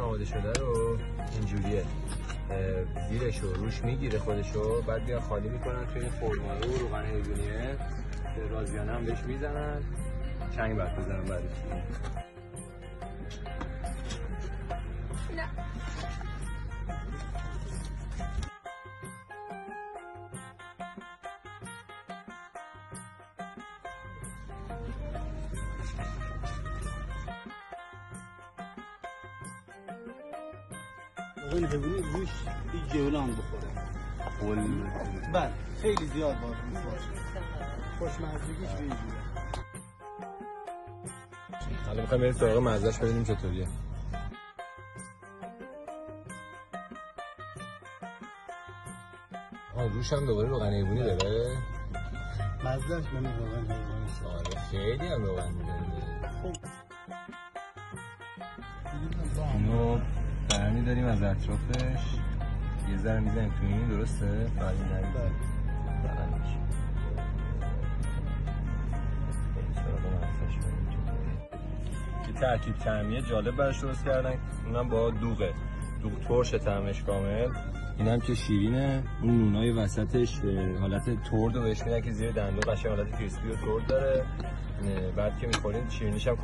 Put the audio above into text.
که آماده شده رو اینجوریه، زیرش رو روش میگیره خودشو، بعد بیان خالی میکنن توی این فرما رو روغن حیوانیه، رازیانه هم بهش میزنن، چنگ برد بزنن بعدش. روغن حیوانی روش این جولان بخوره. بله خیلی زیاد باشه. خوشمزگیش به اینجوره. حالا میخوایم بریم سراغ مزهش ببینیم چطوریه. روش هم دوباره روغن حیوانی داره؟ مزهش به روغن حیوانی. آره خیلی هم روغن میداره. اینو برمی داریم از اطرافش یه ذره میزنیم تو این، درسته؟ فقط این نریم بغلش یه ترکیب طعمی جالب برش درست کردن، اونم با دوغ ترش طعمش کامل. اینم که شیرینه، اون نونای وسطش حالت ترد رو بهش میدن که زیر دندون قشنگ حالت کریسپی و ترد داره. بعد که میخورین شیرینیش هم